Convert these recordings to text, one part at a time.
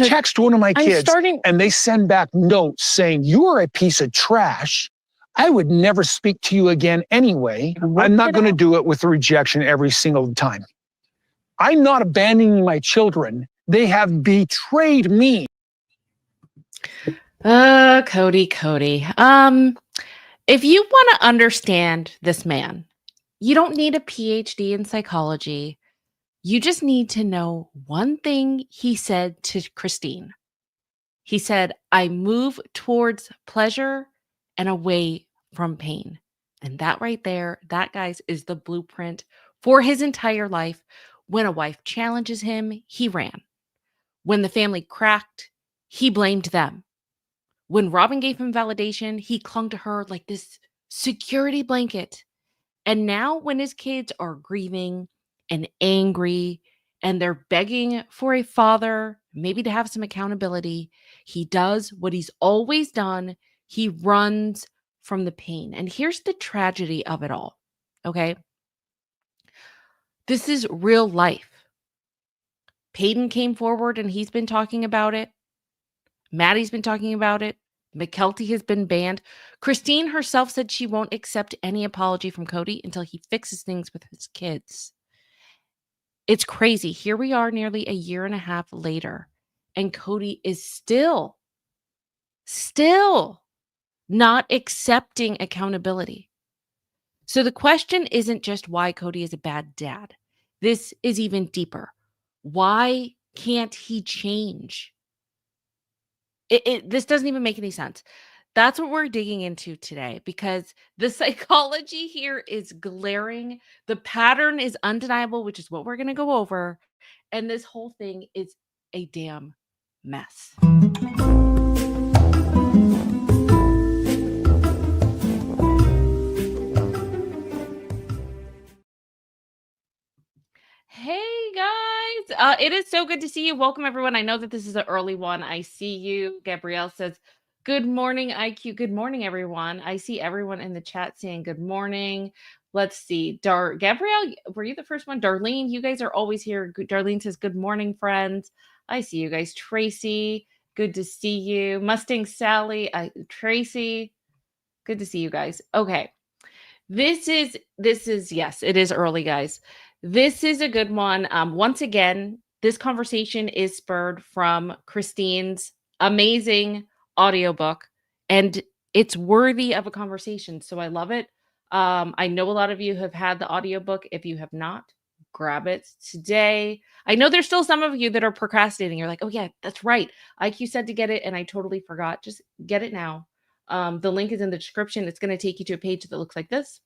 text one of my kids and they send back notes saying, "You're a piece of trash. I would never speak to you again anyway. I'm not going to do it with rejection every single time. I'm not abandoning my children. They have betrayed me." Kody. If you want to understand this man, you don't need a PhD in psychology. You just need to know one thing he said to Christine. He said, "I move towards pleasure and away from pain." And that right there, that, guys, is the blueprint for his entire life. When a wife challenges him, he ran. When the family cracked, he blamed them. When Robin gave him validation, he clung to her like this security blanket. And now when his kids are grieving and angry and they're begging for a father, maybe to have some accountability, he does what he's always done. He runs from the pain. And here's the tragedy of it all, okay? This is real life. Paedon came forward and he's been talking about it. Maddie's been talking about it. McKelty has been banned. Christine herself said she won't accept any apology from Kody until he fixes things with his kids. It's crazy. Here we are nearly a year and a half later, and Kody is still not accepting accountability. So the question isn't just why Kody is a bad dad. This is even deeper. Why can't he change? This doesn't even make any sense. That's what we're digging into today, because the psychology here is glaring. The pattern is undeniable, which is what we're going to go over. And this whole thing is a damn mess. Hey guys, it is so good to see you. Welcome everyone. I know that this is an early one. I see you. Gabrielle says, "Good morning, IQ." Good morning, everyone. I see everyone in the chat saying good morning. Let's see. Gabrielle, were you the first one? Darlene, you guys are always here. Darlene says, "Good morning, friends." I see you guys. Tracy, good to see you. Mustang Sally, Tracy, good to see you guys. Okay. This is yes, it is early, guys. This is a good one. Once again, this conversation is spurred from Christine's amazing audiobook, and it's worthy of a conversation. So I love it. I know a lot of you have had the audiobook. If you have not, grab it today. I know there's still some of you that are procrastinating. You're like, "Oh yeah, that's right. IQ said to get it and I totally forgot." Just get it now. The link is in the description. It's going to take you to a page that looks like this.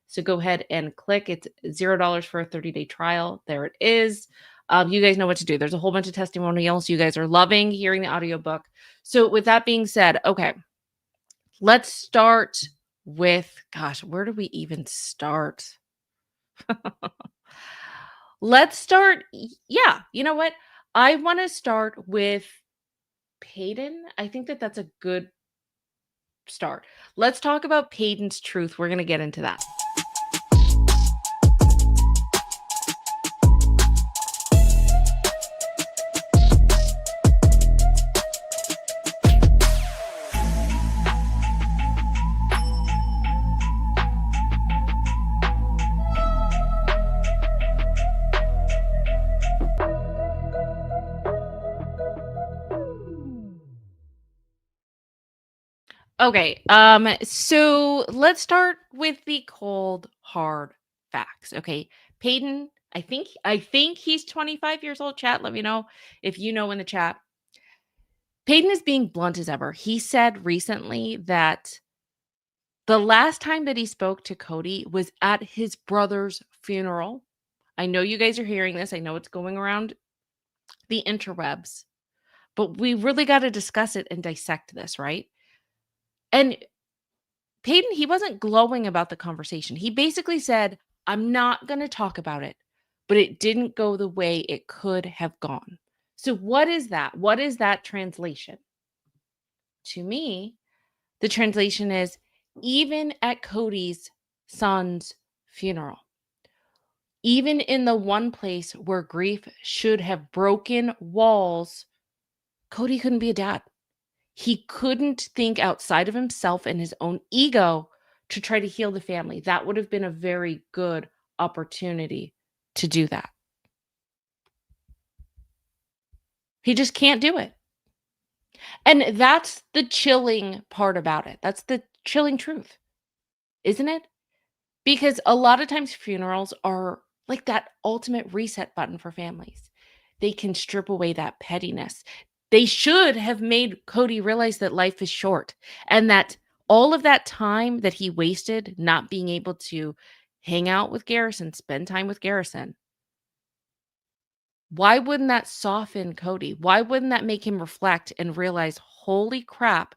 So go ahead and click. It's $0 for a 30-day trial. There it is. You guys know what to do. There's a whole bunch of testimonials. You guys are loving hearing the audiobook. So with that being said, okay, let's start with, gosh, where do we even start? Let's start. Yeah, you know what? I want to start with Paedon. I think that that's a good start. Let's talk about Paedon's truth. We're going to get into that. Okay, so let's start with the cold, hard facts. Okay, Paedon, I think he's 25 years old. Chat, let me know if you know in the chat. Paedon is being blunt as ever. He said recently that the last time that he spoke to Kody was at his brother's funeral. I know you guys are hearing this. I know it's going around the interwebs, but we really got to discuss it and dissect this, right? And Paedon, he wasn't glowing about the conversation. He basically said, "I'm not going to talk about it, but it didn't go the way it could have gone." So what is that? What is that translation? To me, the translation is, even at Kody's son's funeral, even in the one place where grief should have broken walls, Kody couldn't be a dad. He couldn't think outside of himself and his own ego to try to heal the family. That would have been a very good opportunity to do that. He just can't do it. And that's the chilling part about it. That's the chilling truth, isn't it? Because a lot of times funerals are like that ultimate reset button for families. They can strip away that pettiness. They should have made Kody realize that life is short and that all of that time that he wasted not being able to hang out with Garrison, spend time with Garrison. Why wouldn't that soften Kody? Why wouldn't that make him reflect and realize, holy crap,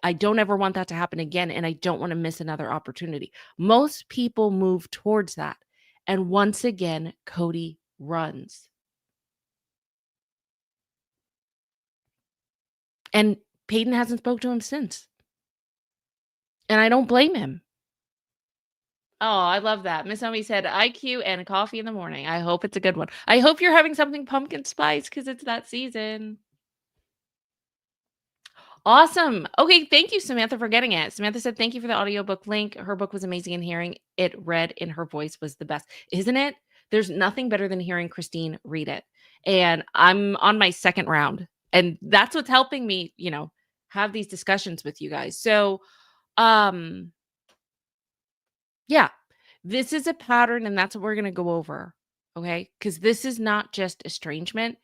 I don't ever want that to happen again, and I don't want to miss another opportunity. Most people move towards that. And once again, Kody runs. And Paedon hasn't spoke to him since. And I don't blame him. Oh, I love that. Miss Omi said IQ and coffee in the morning. I hope it's a good one. I hope you're having something pumpkin spice because it's that season. Awesome. Okay, thank you, Samantha, for getting it. Samantha said, thank you for the audiobook link. Her book was amazing in hearing it read in her voice was the best. Isn't it? There's nothing better than hearing Christine read it. And I'm on my second round. And that's what's helping me, have these discussions with you guys. So, yeah, this is a pattern and that's what we're going to go over. Okay? Because this is not just estrangement.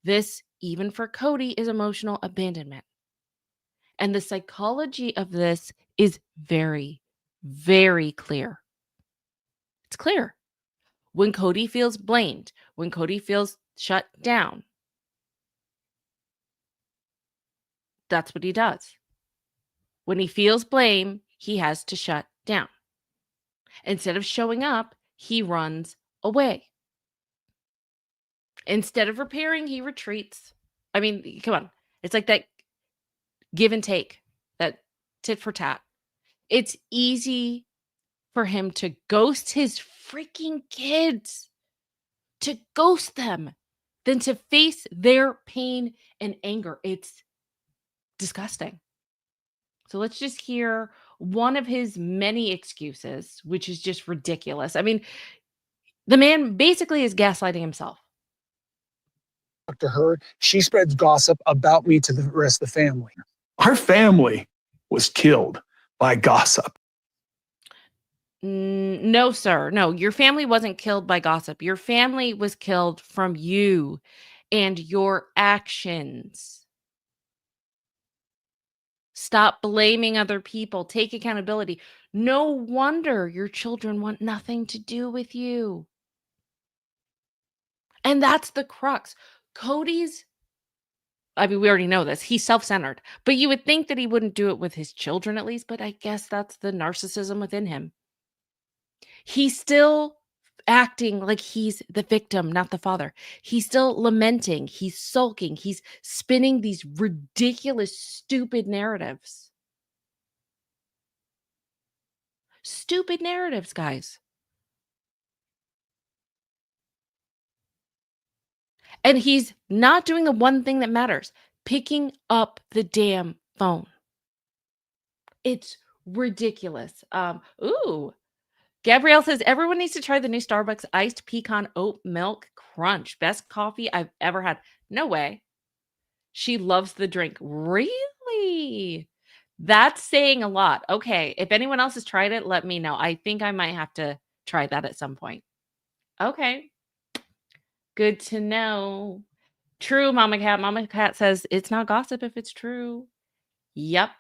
This, even for Kody, is emotional abandonment. And the psychology of this is very, very clear. It's clear. When Kody feels blamed, when Kody feels shut down, that's what he does. When he feels blame, he has to shut down. Instead of showing up, he runs away. Instead of repairing, he retreats. I mean, come on. It's like that give and take, that tit for tat. It's easy for him to ghost his freaking kids, to ghost them, than to face their pain and anger. It's disgusting. So let's just hear one of his many excuses, which is just ridiculous. I mean, the man basically is gaslighting himself. To her, she spreads gossip about me to the rest of the family. Our family was killed by gossip. No, sir. No, your family wasn't killed by gossip. Your family was killed from you and your actions. Stop blaming other people. Take accountability. No wonder your children want nothing to do with you. And that's the crux. Kody's, I mean, we already know this. He's self-centered. But you would think that he wouldn't do it with his children at least, but I guess that's the narcissism within him. He's still acting like he's the victim, not the father. He's still lamenting. He's sulking. He's spinning these ridiculous, stupid narratives. Stupid narratives, guys. And he's not doing the one thing that matters, picking up the damn phone. It's ridiculous. Gabrielle says, everyone needs to try the new Starbucks iced pecan oat milk crunch. Best coffee I've ever had. No way. She loves the drink. Really? That's saying a lot. Okay. If anyone else has tried it, let me know. I think I might have to try that at some point. Okay. Good to know. True, Mama Cat. Mama Cat says it's not gossip if it's true. Yep.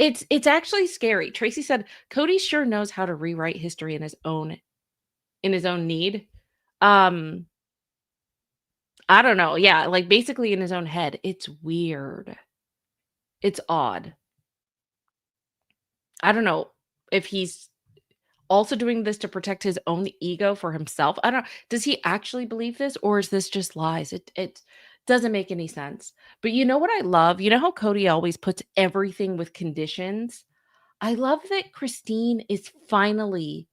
It's actually scary. Tracy said Kody sure knows how to rewrite history in his own need. I don't know. Yeah, like basically in his own head. It's weird. It's odd. I don't know if he's also doing this to protect his own ego for himself. I don't, does he actually believe this or is this just lies? It doesn't make any sense. But you know what I love? You know how Kody always puts everything with conditions? I love that Christine is finally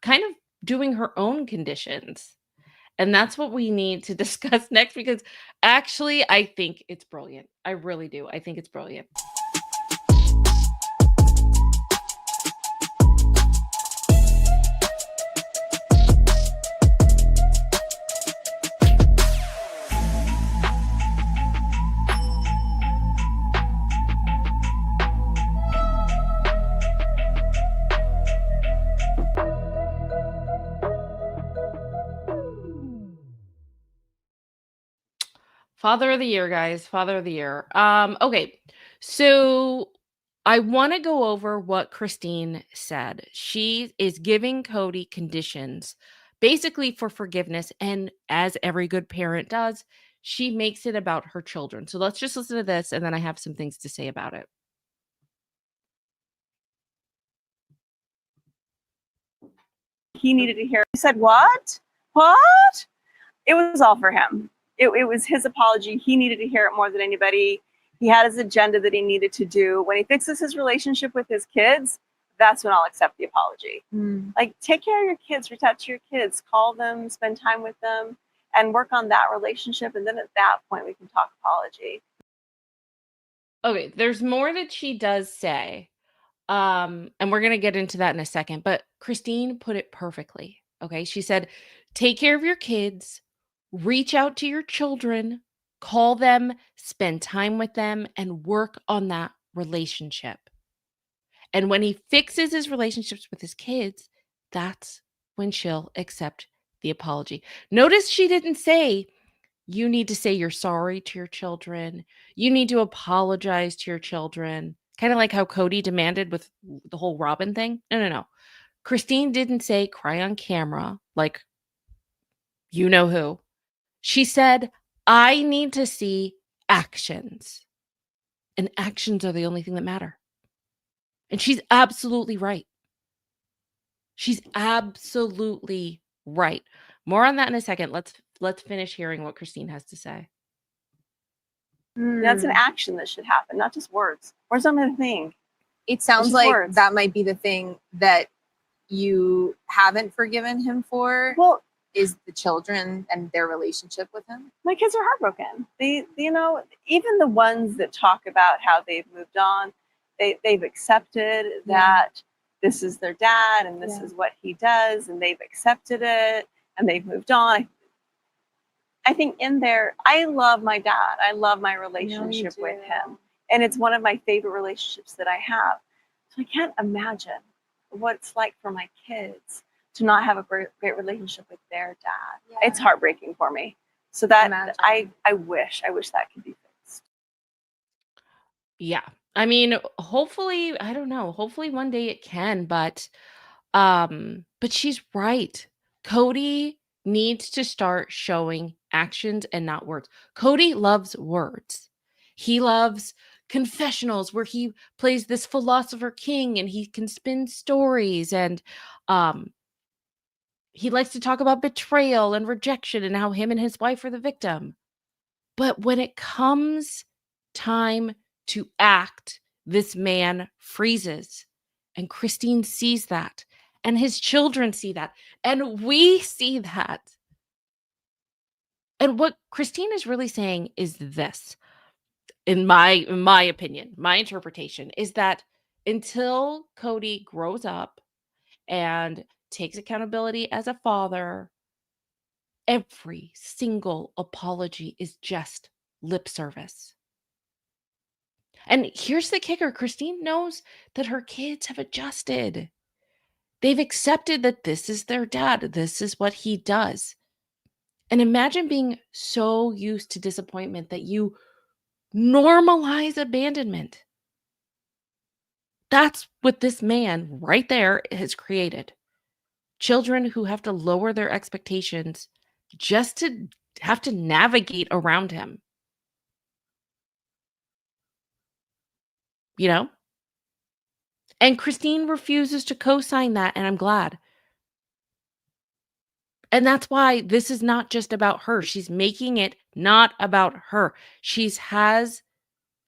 kind of doing her own conditions. And that's what we need to discuss next, because actually, I think it's brilliant. I really do. I think it's brilliant. Father of the year, guys. Father of the year. Okay. So I want to go over what Christine said. She is giving Kody conditions basically for forgiveness. And as every good parent does, she makes it about her children. So let's just listen to this, and then I have some things to say about it. He needed to hear. He said, "What? What?" It was all for him. It was his apology. He needed to hear it more than anybody. He had his agenda that he needed to do. When he fixes his relationship with his kids, that's when I'll accept the apology. Like, take care of your kids, reach out to your kids, call them, spend time with them, and work on that relationship. And then at that point, we can talk apology. Okay, there's more that she does say. And we're going to get into that in a second, but Christine put it perfectly. Okay. She said, take care of your kids, reach out to your children, call them, spend time with them, and work on that relationship. And when he fixes his relationships with his kids, that's when she'll accept the apology. Notice she didn't say, you need to say you're sorry to your children. You need to apologize to your children. Kind of like how Kody demanded with the whole Robin thing. No. Christine didn't say cry on camera like you know who. She said, I need to see actions. And actions are the only thing that matter. And she's absolutely right. She's absolutely right. More on that in a second. Let's finish hearing what Christine has to say. That's an action that should happen, not just words. Words aren't a thing. It sounds like that might be the thing that you haven't forgiven him for. Well, is the children and their relationship with him. My kids are heartbroken. They, even the ones that talk about how they've moved on, they've accepted that this is their dad and this is what he does, and they've accepted it and they've moved on. I think in there, I love my dad. I love my relationship with him. And it's one of my favorite relationships that I have. So I can't imagine what it's like for my kids to not have a great relationship with their dad. It's heartbreaking for me. So that I wish that could be fixed. Yeah. I mean, hopefully, I don't know. Hopefully one day it can, but she's right. Kody needs to start showing actions and not words. Kody loves words. He loves confessionals where he plays this philosopher king and he can spin stories, and he likes to talk about betrayal and rejection and how him and his wife are the victim. But when it comes time to act, this man freezes. And Christine sees that. And his children see that. And we see that. And what Christine is really saying is this, in my opinion, my interpretation, is that until Kody grows up and takes accountability as a father, every single apology is just lip service. And here's the kicker. Christine knows that her kids have adjusted. They've accepted that this is their dad. This is what he does. And imagine being so used to disappointment that you normalize abandonment. That's what this man right there has created. Children who have to lower their expectations just to have to navigate around him. You know? And Christine refuses to co-sign that, and I'm glad. And that's why this is not just about her. She's making it not about her. She has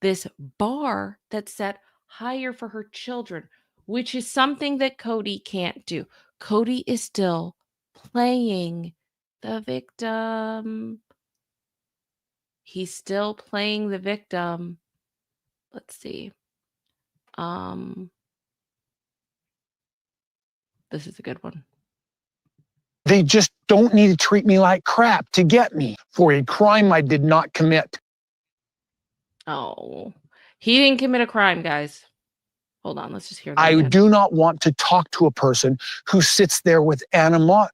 this bar that's set higher for her children, which is something that Kody can't do. Kody is still playing The victim. He's still playing the victim. Let's see. This is a good one. They just don't need to treat me like crap to get me for a crime I did not commit. Oh, he didn't commit a crime, guys. Hold on, let's just hear that I again. do not want to talk to a person who sits there with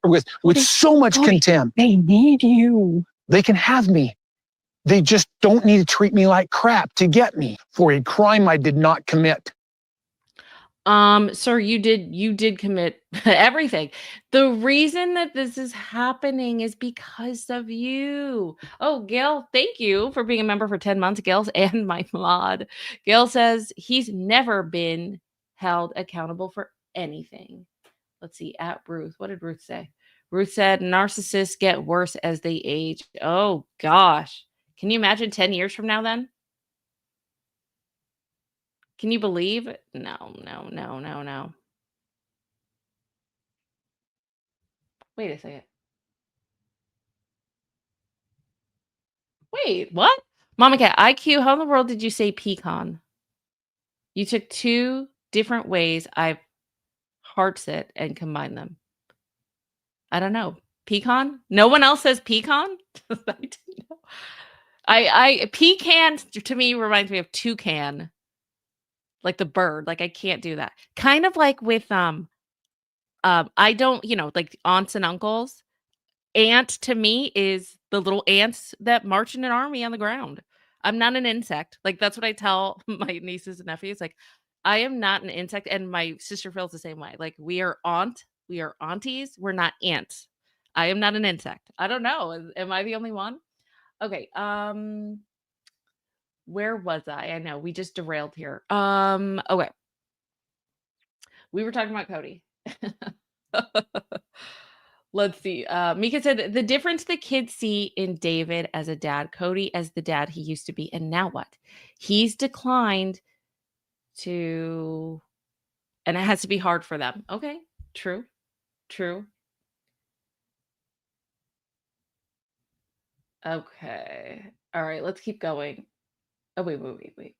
with so much contempt. They need you. They can have me. They just don't need to treat me like crap to get me for a crime I did not commit. Sir, you did commit everything. The reason that this is happening is because of you. Oh, Gail, thank you for being a member for 10 months, Gail, and my mod. Gail says he's never been held accountable for anything. Let's see, at Ruth. What did Ruth say? Ruth said narcissists get worse as they age. Oh gosh. Can you imagine 10 years from now then? Can you believe? No. Wait a second. Wait, what? Mama Cat, IQ, how in the world did you say pecan? You took two different ways I've hearts it and combined them. I don't know. Pecan? No one else says pecan? I didn't know. I pecan to me reminds me of toucan. Like the bird. Like I can't do that. Kind of like with I don't, like aunts and uncles. Ant to me is the little ants that march in an army on the ground. I'm not an insect. Like that's what I tell my nieces and nephews. Like I am not an insect, and my sister feels the same way. Like we are aunties. We're not ants. I am not an insect. I don't know. Am I the only one? Okay. Where was I? I know we just derailed here. Okay. We were talking about Kody. Let's see. Mika said the difference the kids see in David as a dad, Kody as the dad he used to be, and now what? He's declined to, and it has to be hard for them. Okay, true. Okay. All right, let's keep going. Oh, wait.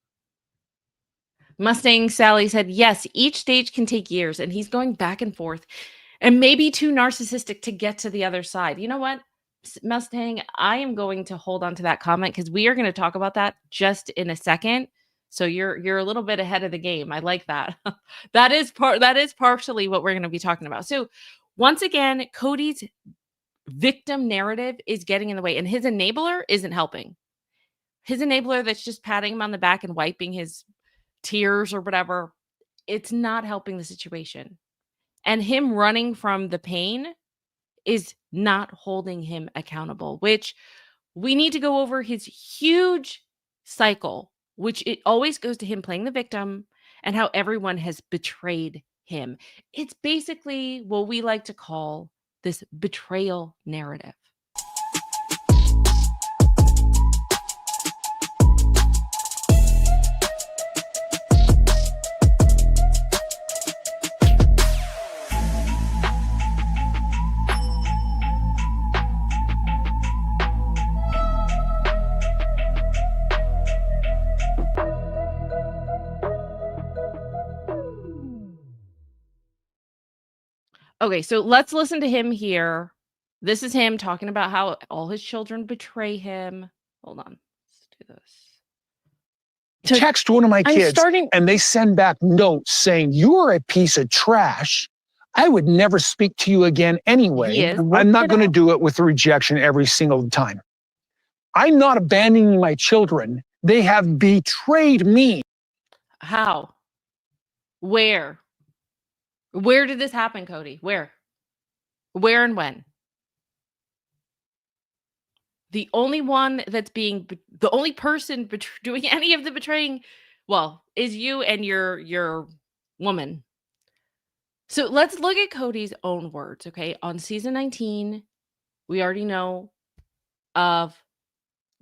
Mustang Sally said, yes, each stage can take years, and he's going back and forth and maybe too narcissistic to get to the other side. You know what, Mustang, I am going to hold on to that comment because we are going to talk about that just in a second. So you're a little bit ahead of the game. I like that. that is partially what we're going to be talking about. So once again, Kody's victim narrative is getting in the way, and his enabler isn't helping. His enabler that's just patting him on the back and wiping his tears or whatever, it's not helping the situation. And him running from the pain is not holding him accountable, which we need to go over his huge cycle, which it always goes to him playing the victim and how everyone has betrayed him. It's basically what we like to call this betrayal narrative. Okay, so let's listen to him here. This is him talking about how all his children betray him. Hold on. Let's do this. Text one of my kids and they send back notes saying, you're a piece of trash. I would never speak to you again anyway. I'm not going to do it with rejection every single time. I'm not abandoning my children. They have betrayed me. How? Where? Where did this happen, Kody? Where and when? The only person doing any of the betraying, well, is you and your woman. So let's look at Kody's own words, okay? On season 19, we already know of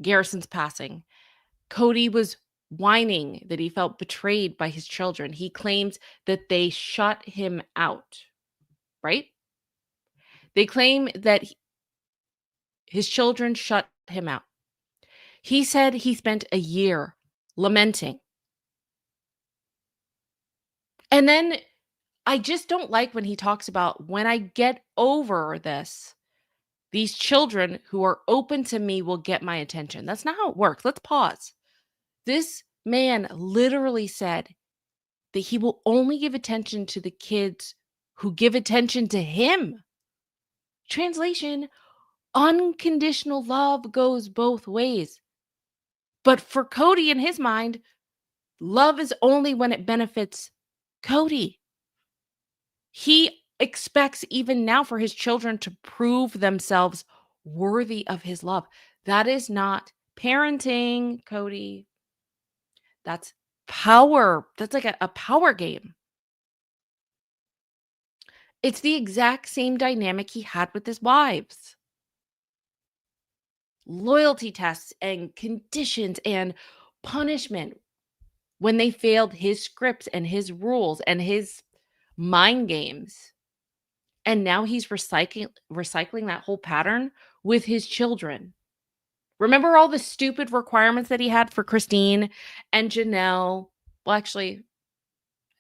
Garrison's passing. Kody was whining that he felt betrayed by his children. He claims that they shut him out, right? They claim that His children shut him out. He said he spent a year lamenting. And then I just don't like when he talks about, when I get over this, these children who are open to me will get my attention. That's not how it works. Let's pause. This man literally said that he will only give attention to the kids who give attention to him. Translation, unconditional love goes both ways. But for Kody, in his mind, love is only when it benefits Kody. He expects even now for his children to prove themselves worthy of his love. That is not parenting, Kody. That's power. That's like a power game. It's the exact same dynamic he had with his wives. Loyalty tests and conditions and punishment when they failed his scripts and his rules and his mind games. And now he's recycling that whole pattern with his children. Remember all the stupid requirements that he had for Christine and Janelle? Well, actually,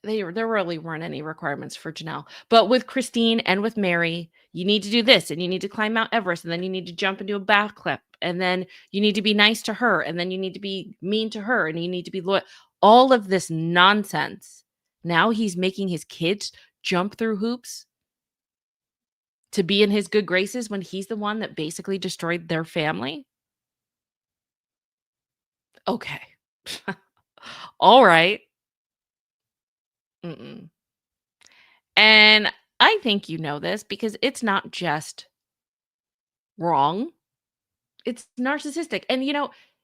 there really weren't any requirements for Janelle. But with Christine and with Mary, you need to do this, and you need to climb Mount Everest, and then you need to jump into a backflip, and then you need to be nice to her, and then you need to be mean to her, and you need to be loyal. All of this nonsense. Now he's making his kids jump through hoops to be in his good graces when he's the one that basically destroyed their family? Okay. All right. Mm-mm. And I think you know this because it's not just wrong. It's narcissistic. And,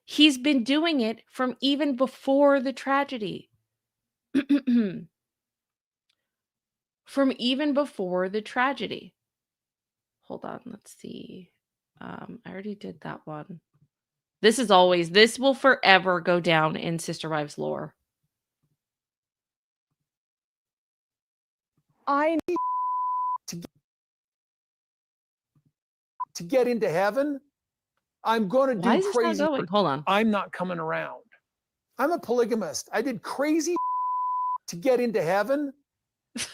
he's been doing it from even before the tragedy. From even before the tragedy. Hold on. Let's see. I already did that one. This will forever go down in Sister Wives lore. I need to get into heaven. I'm going to do Why is crazy. this not going? Hold on. I'm not coming around. I'm a polygamist. I did crazy to get into heaven.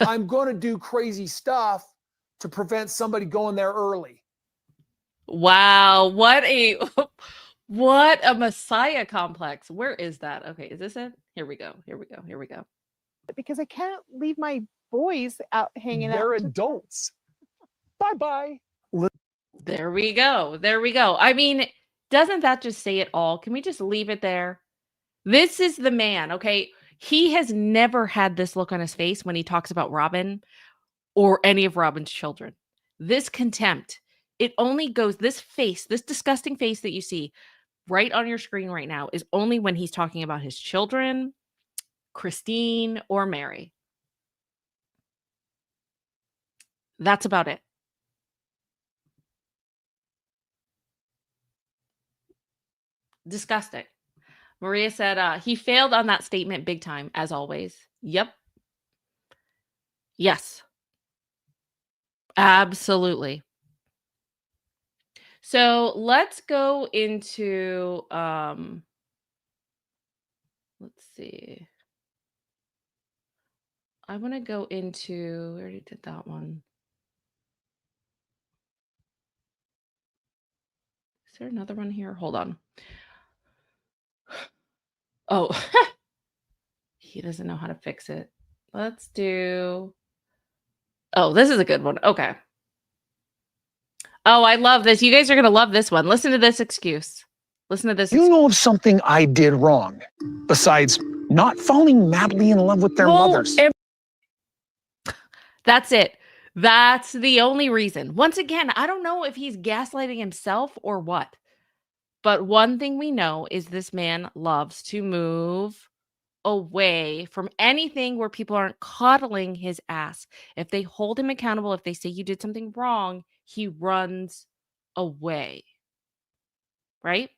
I'm going to do crazy stuff to prevent somebody going there early. Wow, what a Messiah complex. Where is that? Okay, is this it? Here we go. Because I can't leave my boys out hanging out. They're adults. Bye-bye. There we go. I mean, doesn't that just say it all? Can we just leave it there? This is the man, okay? He has never had this look on his face when he talks about Robin or any of Robin's children. This contempt, it only goes, this face, this disgusting face that you see right on your screen right now is only when he's talking about his children, Christine, or Mary. That's about it. Disgusting. Maria said, he failed on that statement big time, as always. Yep. Yes. Absolutely. So let's go into, let's see. I want to go into, we already did that one. Is there another one here? Hold on. Oh, he doesn't know how to fix it. Let's do, oh, this is a good one. Okay. Oh, I love this. You guys are going to love this one. Listen to this excuse. You know of something I did wrong besides not falling madly in love with their mothers? That's it. That's the only reason. Once again, I don't know if he's gaslighting himself or what. But one thing we know is this man loves to move away from anything where people aren't coddling his ass. If they hold him accountable, if they say you did something wrong, he runs away. Right?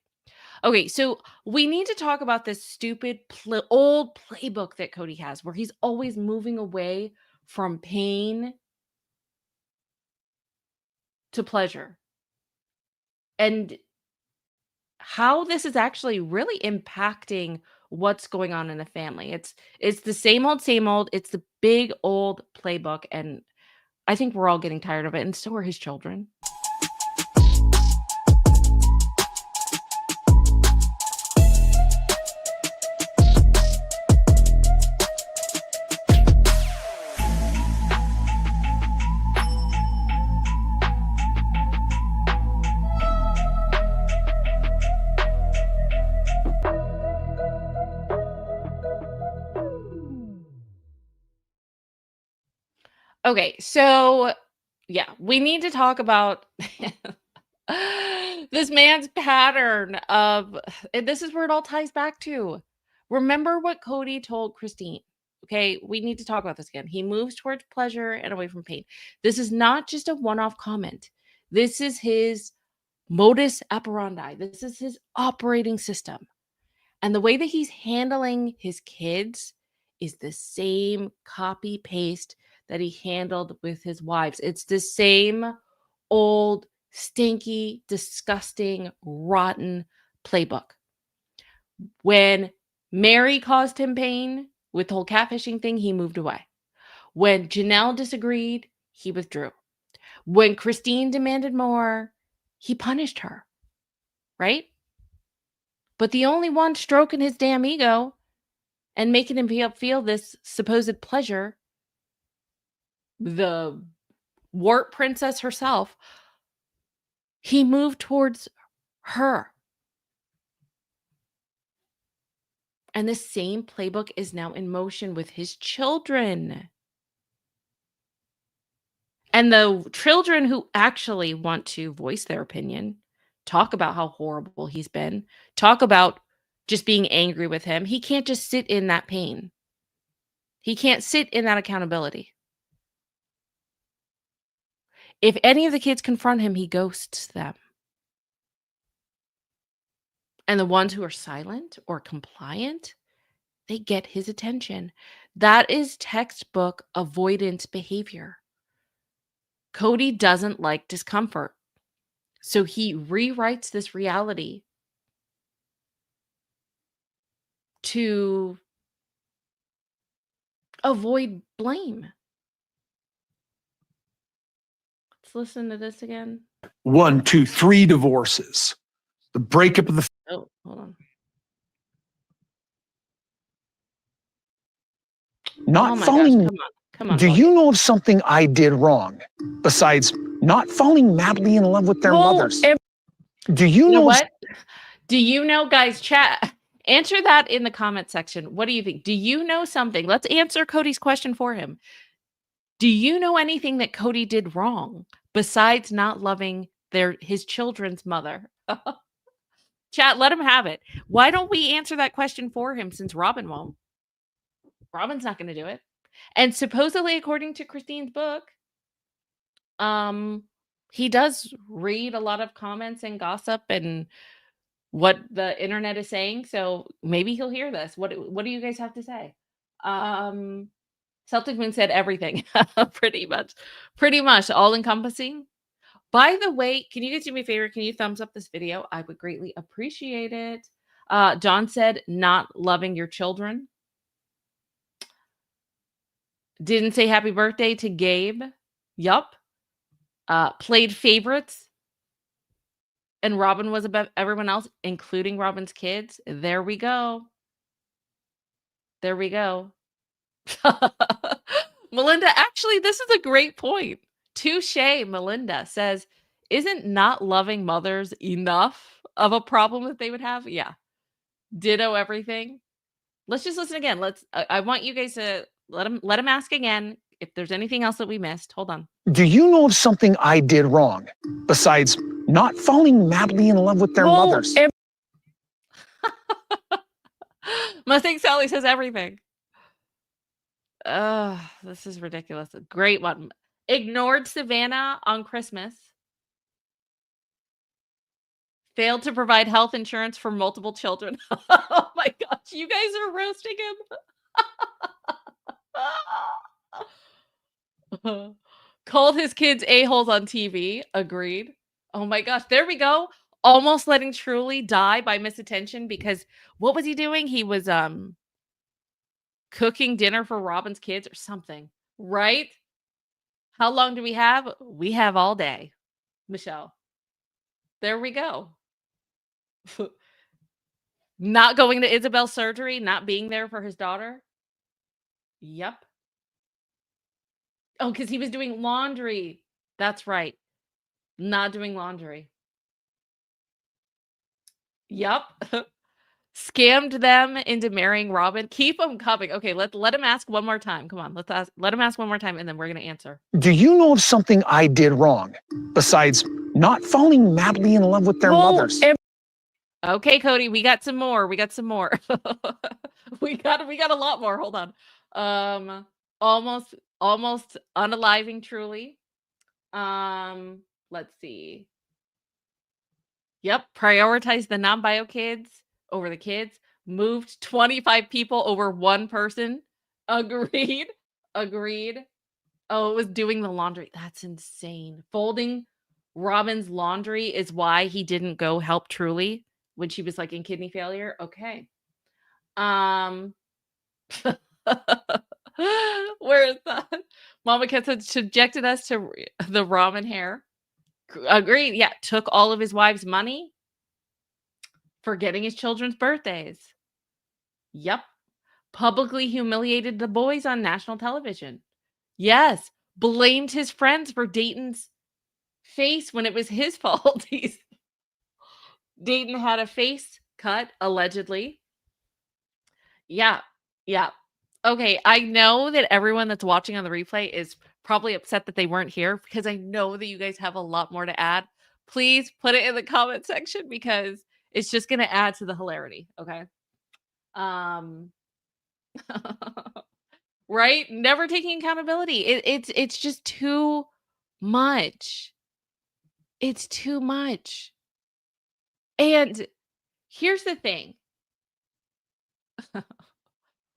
Okay, so we need to talk about this stupid old playbook that Kody has where he's always moving away from pain to pleasure. and how this is actually really impacting what's going on in the family. It's the same old, same old. It's the big old playbook, and I think we're all getting tired of it, and so are his children. Okay, so yeah, we need to talk about this man's pattern of, and this is where it all ties back to. Remember what Kody told Christine. Okay, we need to talk about this again. He moves towards pleasure and away from pain. This is not just a one-off comment. This is his modus operandi. This is his operating system. And the way that he's handling his kids is the same copy paste that he handled with his wives. It's the same old, stinky, disgusting, rotten playbook. When Mary caused him pain with the whole catfishing thing, he moved away. When Janelle disagreed, he withdrew. When Christine demanded more, he punished her, right? But the only one stroking his damn ego and making him feel this supposed pleasure, the wart princess herself, he moved towards her. And the same playbook is now in motion with his children. And the children who actually want to voice their opinion, talk about how horrible he's been, talk about just being angry with him. He can't just sit in that pain. He can't sit in that accountability. If any of the kids confront him, he ghosts them. And the ones who are silent or compliant, they get his attention. That is textbook avoidance behavior. Kody doesn't like discomfort. So he rewrites this reality to avoid blame. Let's listen to this again. 1, 2, 3 divorces. The breakup of the. Oh, hold on. Not oh my falling. Gosh, come on. Do you know of something I did wrong besides not falling madly in love with their mothers? Do you know what? Do you know, guys, chat, answer that in the comment section. What do you think? Do you know something? Let's answer Kody's question for him. Do you know anything that Kody did wrong besides not loving his children's mother? Chat, let him have it. Why don't we answer that question for him since Robin won't? Robin's not going to do it. And supposedly, according to Christine's book, he does read a lot of comments and gossip and what the internet is saying. So maybe he'll hear this. What do you guys have to say? Celtic Moon said everything. Pretty much all encompassing. By the way, can you guys do me a favor? Can you thumbs up this video? I would greatly appreciate it. John said not loving your children. Didn't say happy birthday to Gabe. Yup. Played favorites. And Robin was above everyone else, including Robin's kids. There we go. Melinda, actually, this is a great point. Touche, Melinda says, isn't not loving mothers enough of a problem that they would have? Yeah. Ditto everything. Let's just listen again. I want you guys to let him ask again if there's anything else that we missed. Hold on. Do you know of something I did wrong besides not falling madly in love with their mothers? Mustang Sally says everything. This is ridiculous. A great one. Ignored Savannah on Christmas. Failed to provide health insurance for multiple children. Oh my gosh, you guys are roasting him. Called his kids a-holes on TV. Agreed. Oh my gosh, there we go. almost letting Truly die by misattention because what was he doing? He was cooking dinner for Robin's kids or something, right? How long do we have? We have all day, Michelle. There we go. Not going to Isabel's surgery, not being there for his daughter. Yep. Oh, because he was doing laundry. That's right. Not doing laundry. Yep. Scammed them into marrying Robin. Keep them coming. Okay, let him ask one more time. Come on, let him ask one more time, and then we're gonna answer. Do you know of something I did wrong besides not falling madly in love with their mothers? Okay, Kody, we got some more. We got some more. we got a lot more. Hold on. Almost unaliving Truly. Let's see. Yep, prioritize the non-bio kids over the kids. Moved 25 people over one person. Agreed. Agreed. Oh, it was doing the laundry. That's insane. Folding Robin's laundry is why he didn't go help Truly when she was like in kidney failure. Okay. Where is that? Mama Cat said subjected us to the ramen hair. Agreed. Yeah, took all of his wife's money, forgetting his children's birthdays. Yep. Publicly humiliated the boys on national television. Yes. Blamed his friends for Dayton's face when it was his fault. Dayton had a face cut, allegedly. Yeah. Yeah. Okay. I know that everyone that's watching on the replay is probably upset that they weren't here because I know that you guys have a lot more to add. Please put it in the comment section because it's just going to add to the hilarity. Okay. Right? Never taking accountability. It's just too much. It's too much. And here's the thing.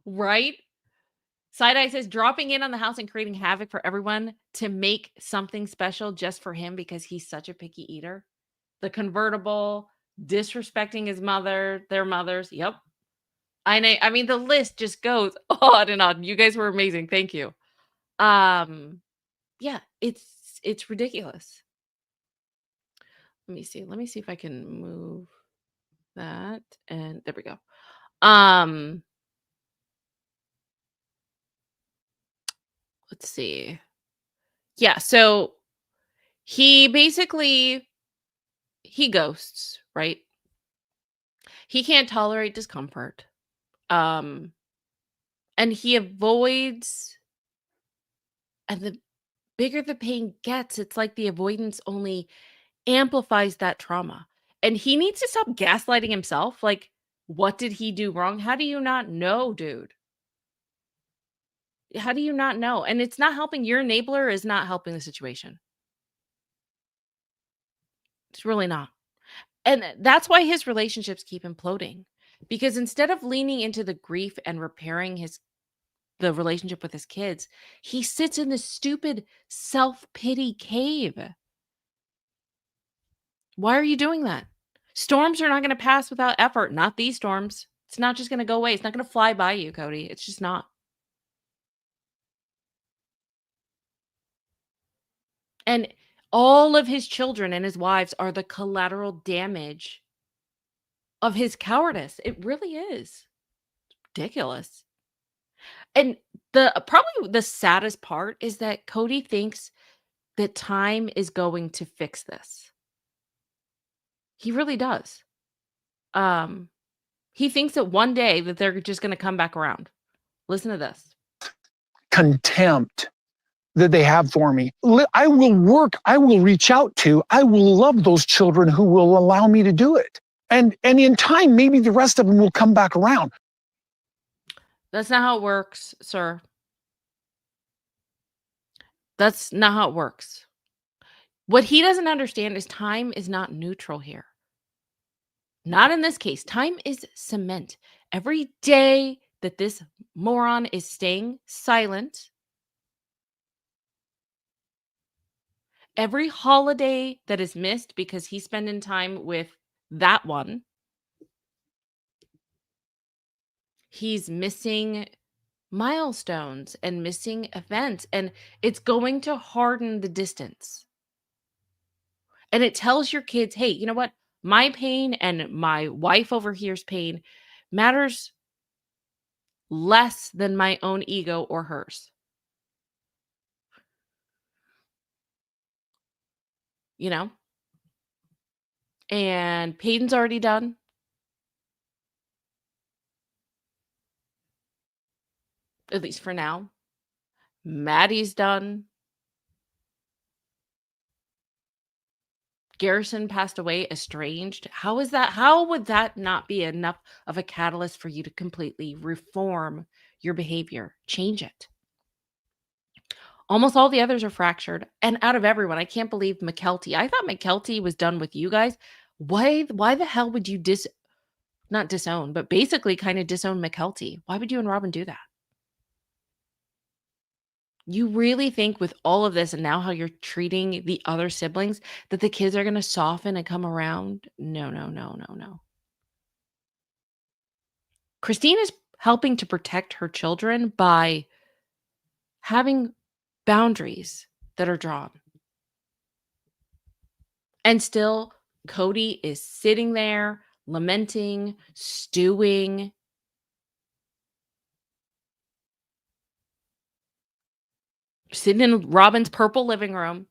Right? Side-Eye says dropping in on the house and creating havoc for everyone to make something special just for him because he's such a picky eater. The convertible, disrespecting his mother, their mothers. Yep. I know. I mean, the list just goes on and on. You guys were amazing. Thank you. Yeah, it's ridiculous. Let me see. Let me see if I can move that. And there we go. Let's see. Yeah, so he basically he ghosts, right? He can't tolerate discomfort. And he avoids, and the bigger the pain gets, it's like the avoidance only amplifies that trauma. And he needs to stop gaslighting himself. Like, what did he do wrong? How do you not know, dude? How do you not know? And it's not helping. Your enabler is not helping the situation. It's really not. And that's why his relationships keep imploding. Because instead of leaning into the grief and repairing the relationship with his kids, he sits in this stupid self-pity cave. Why are you doing that? Storms are not going to pass without effort. Not these storms. It's not just going to go away. It's not going to fly by you, Kody. It's just not. And all of his children and his wives are the collateral damage of his cowardice. It really is ridiculous. And probably the saddest part is that Kody thinks that time is going to fix this. He really does. He thinks that one day that they're just going to come back around. Listen to this. Contempt that they have for me. I will work, I will reach out to, I will love those children who will allow me to do it. And in time, maybe the rest of them will come back around. That's not how it works, sir. That's not how it works. What he doesn't understand is time is not neutral here. Not in this case. Time is cement. Every day that this moron is staying silent every holiday that is missed because he's spending time with that one, he's missing milestones and missing events, and it's going to harden the distance. And it tells your kids, hey, you know what? My pain and my wife over here's pain matters less than my own ego or hers. You know? And Paedon's already done. At least for now. Maddie's done. Garrison passed away estranged. How is that? How would that not be enough of a catalyst for you to completely reform your behavior? Change it. Almost all the others are fractured. And out of everyone, I can't believe McKelty. I thought McKelty was done with you guys. Why the hell would you not disown, but basically kind of disown McKelty? Why would you and Robin do that? You really think with all of this and now how you're treating the other siblings that the kids are going to soften and come around? No, no, no, no, no. Christine is helping to protect her children by having boundaries that are drawn. And still, Kody is sitting there, lamenting, stewing. Sitting in Robin's purple living room.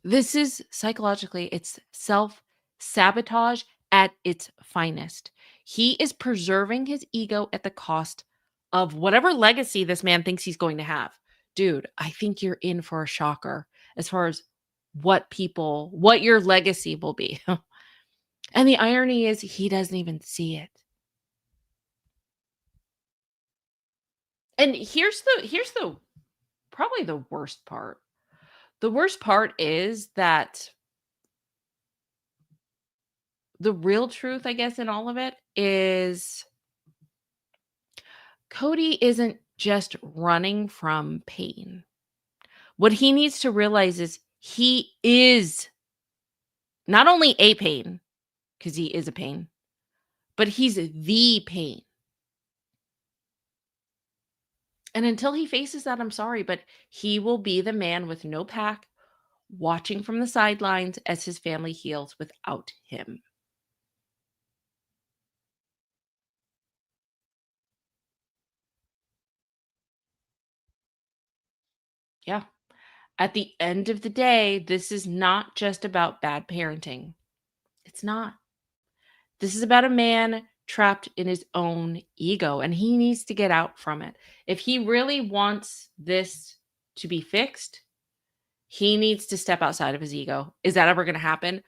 This is psychologically, it's self-sabotage at its finest. He is preserving his ego at the cost of whatever legacy this man thinks he's going to have. Dude, I think you're in for a shocker as far as what your legacy will be. And the irony is he doesn't even see it. And here's the probably the worst part. The worst part is that the real truth, I guess, in all of it is Kody isn't just running from pain. What he needs to realize is he is not only a pain, because he is a pain, but he's the pain. And until he faces that, I'm sorry, but he will be the man with no pack, watching from the sidelines as his family heals without him. Yeah. At the end of the day, this is not just about bad parenting. It's not. This is about a man trapped in his own ego, and he needs to get out from it. If he really wants this to be fixed, he needs to step outside of his ego. Is that ever going to happen?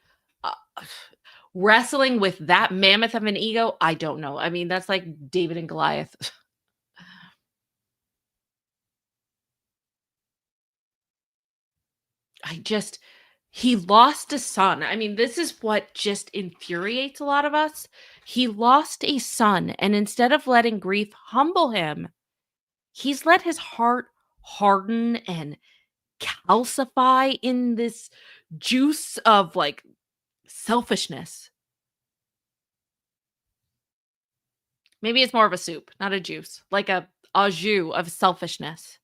Wrestling with that mammoth of an ego? I don't know. I mean, that's like David and Goliath. He lost a son. I mean, this is what just infuriates a lot of us. He lost a son, and instead of letting grief humble him, he's let his heart harden and calcify in this juice of like selfishness. Maybe it's more of a soup, not a juice, like a au jus of selfishness.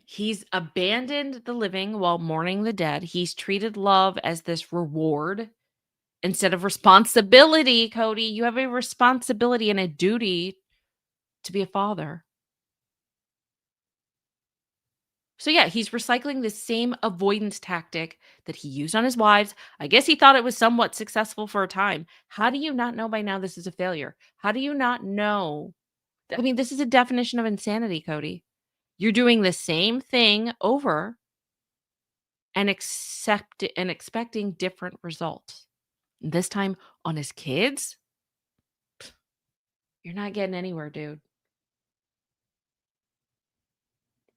He's abandoned the living while mourning the dead. He's treated love as this reward instead of responsibility, Kody. You have a responsibility and a duty to be a father. So yeah, he's recycling the same avoidance tactic that he used on his wives. I guess he thought it was somewhat successful for a time. How do you not know by now this is a failure? How do you not know? I mean, this is a definition of insanity, Kody. You're doing the same thing over and expecting different results. This time on his kids? You're not getting anywhere, dude.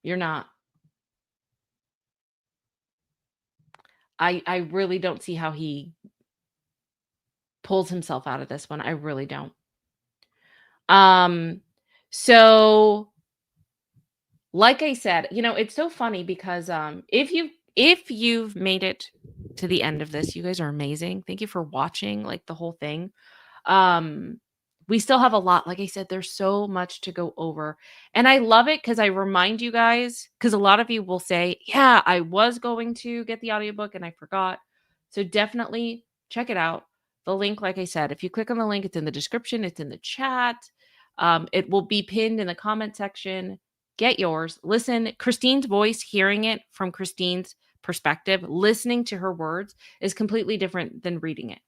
You're not. I really don't see how he pulls himself out of this one. I really don't. So like I said, you know, it's so funny because if you've made it to the end of this, you guys are amazing. Thank you for watching like the whole thing. We still have a lot. Like I said, there's so much to go over. And I love it because I remind you guys, because a lot of you will say, yeah, I was going to get the audiobook and I forgot. So definitely check it out. The link, like I said, if you click on the link, it's in the description, it's in the chat. It will be pinned in the comment section. Get yours. Listen, Christine's voice, hearing it from Christine's perspective, listening to her words is completely different than reading it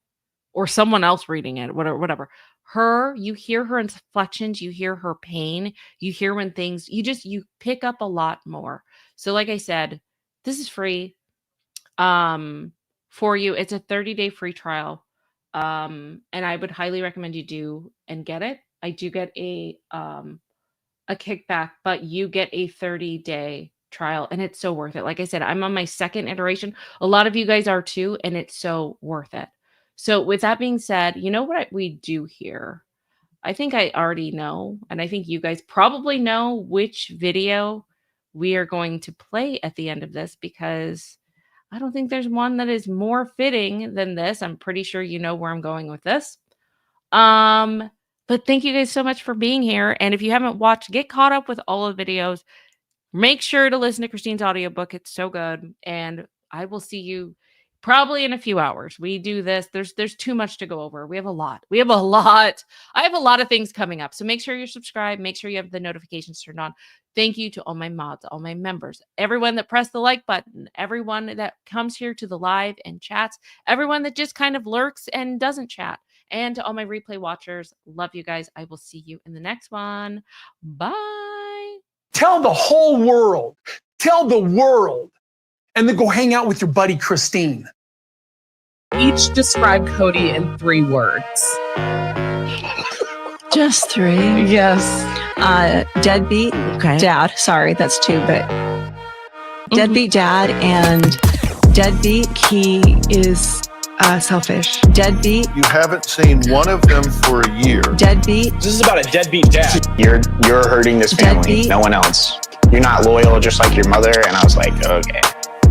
or someone else reading it, whatever. You hear her inflections, you hear her pain, you hear when things, you pick up a lot more. So like I said, this is free for you. It's a 30-day free trial. And I would highly recommend you do and get it. I do get a kickback, but you get a 30-day trial and it's so worth it. Like I said, I'm on my second iteration. A lot of you guys are too, and it's so worth it. So with that being said, you know what we do here? I think I already know, and I think you guys probably know which video we are going to play at the end of this, because I don't think there's one that is more fitting than this. I'm pretty sure you know where I'm going with this. But thank you guys so much for being here. And if you haven't watched, get caught up with all of the videos. Make sure to listen to Christine's audiobook. It's so good. And I will see you probably in a few hours. We do this. There's too much to go over. We have a lot. I have a lot of things coming up. So make sure you're subscribed. Make sure you have the notifications turned on. Thank you to all my mods, all my members, everyone that pressed the like button, everyone that comes here to the live and chats, everyone that just kind of lurks and doesn't chat. And to all my replay watchers, love you guys. I will see you in the next one. Bye. Tell the whole world. Tell the world. And then go hang out with your buddy Christine. Each describe Kody in 3 words. Just 3. Yes. Deadbeat dad. Sorry, that's 2, but deadbeat dad and deadbeat, he is selfish. Deadbeat. You haven't seen one of them for a year. Deadbeat. This is about a deadbeat dad. You're hurting this family, Deadbeat. no one else. You're not loyal, just like your mother. And I was like, okay.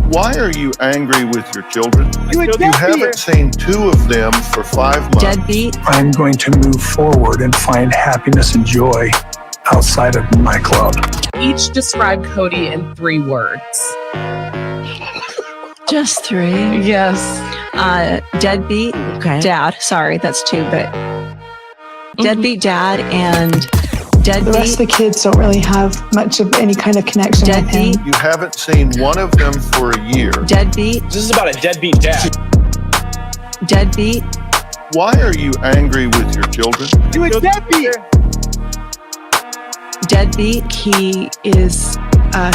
Why are you angry with your children? You haven't seen 2 of them for 5 months. Deadbeat. I'm going to move forward and find happiness and joy outside of my club. Each describe Kody in 3 words. Just 3. Yes. Deadbeat dad. Sorry, that's 2, but deadbeat dad and deadbeat. The rest of the kids don't really have much of any kind of connection with him. You haven't seen one of them for a year. Deadbeat. This is about a deadbeat dad. Deadbeat. Why are you angry with your children? You a deadbeat. Deadbeat, he is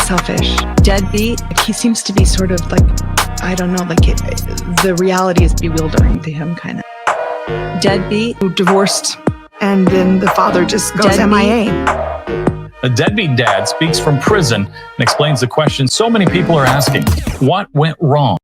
selfish. Deadbeat, he seems to be sort of like, I don't know, like the reality is bewildering to him, kind of. Deadbeat. Who divorced, and then the father just goes MIA. A deadbeat dad speaks from prison and explains the question so many people are asking: what went wrong?